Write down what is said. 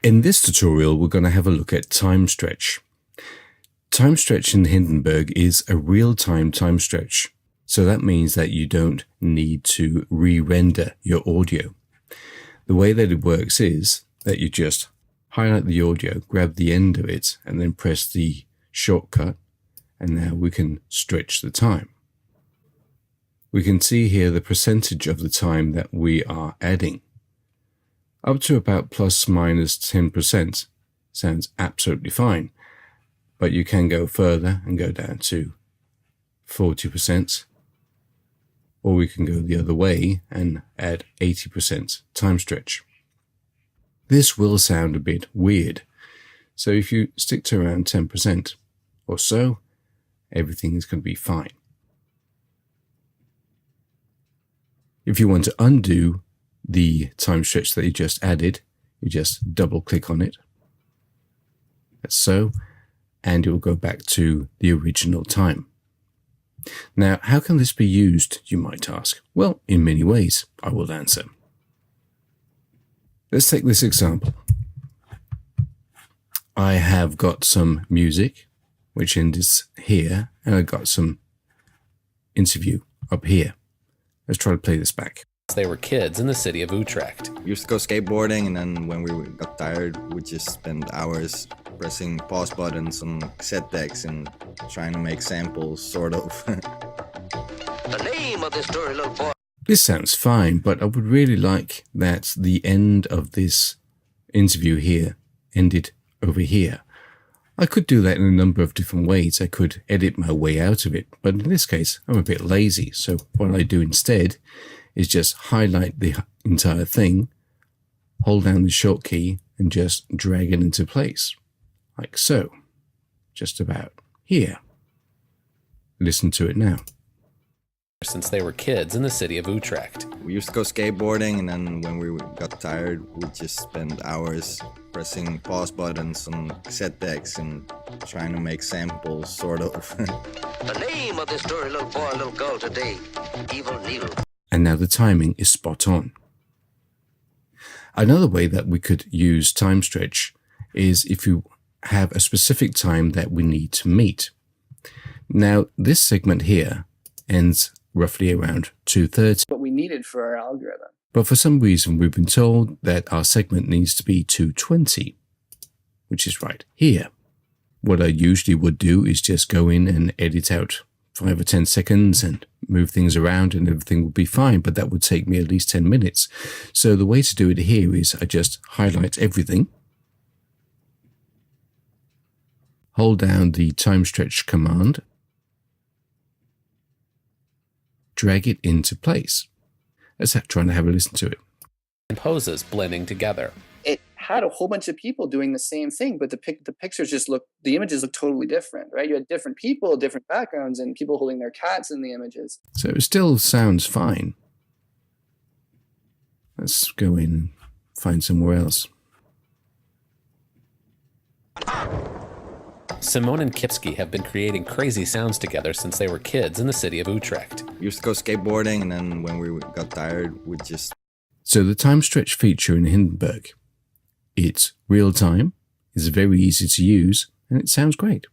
In this tutorial, we're going to have a look at time stretch. Time stretch in Hindenburg is a real-time time stretch. So that means that you don't need to re-render your audio. The way that it works is that you just highlight the audio, grab the end of it, and then press the shortcut. And now we can stretch the time. We can see here the percentage of the time that we are adding. Up to about plus minus 10% sounds absolutely fine, but you can go further and go down to 40%, or we can go the other way and add 80% time stretch. This will sound a bit weird, so if you stick to around 10% or so, everything is going to be fine. If you want to undo the time stretch that you just added, you just double click on it. That's so, and it will go back to the original time. Now, how can this be used, you might ask? Well, in many ways, I will answer. Let's take this example. I have got some music, which ends here, and I've got some interview up here. Let's try to play this back. They were kids in the city of Utrecht. We used to go skateboarding, and then when we got tired, we'd just spend hours pressing pause buttons on cassette decks and trying to make samples, sort of. The name of this story, little boy. This sounds fine, but I would really like that the end of this interview here ended over here. I could do that in a number of different ways. I could edit my way out of it, but in this case, I'm a bit lazy. So what I do instead is just highlight the entire thing, hold down the short key, and just drag it into place, like so, just about here. Listen to it now. Since they were kids in the city of Utrecht. We used to go skateboarding, and then when we got tired, we'd just spend hours pressing pause buttons on cassette decks and trying to make samples, sort of. The name of this story, little boy, little girl today, Evil Needle. And now the timing is spot on. Another way that we could use time stretch is if you have a specific time that we need to meet. Now, this segment here ends roughly around 2:30. What we needed for our algorithm. But for some reason, we've been told that our segment needs to be 2:20, which is right here. What I usually would do is just go in and edit out 5 or 10 seconds and move things around and everything would be fine, but that would take me at least 10 minutes. So the way to do it here is I just highlight everything, hold down the time stretch command, drag it into place. Let's try and have a listen to it. And poses blending together. It had a whole bunch of people doing the same thing, but the pictures just look, the images look totally different, right? You had different people, different backgrounds, and people holding their cats in the images. So it still sounds fine. Let's go in and find somewhere else. Simone and Kipski have been creating crazy sounds together since they were kids in the city of Utrecht. We used to go skateboarding, and then when we got tired, we'd just... So the time stretch feature in Hindenburg, it's real time, it's very easy to use, and it sounds great.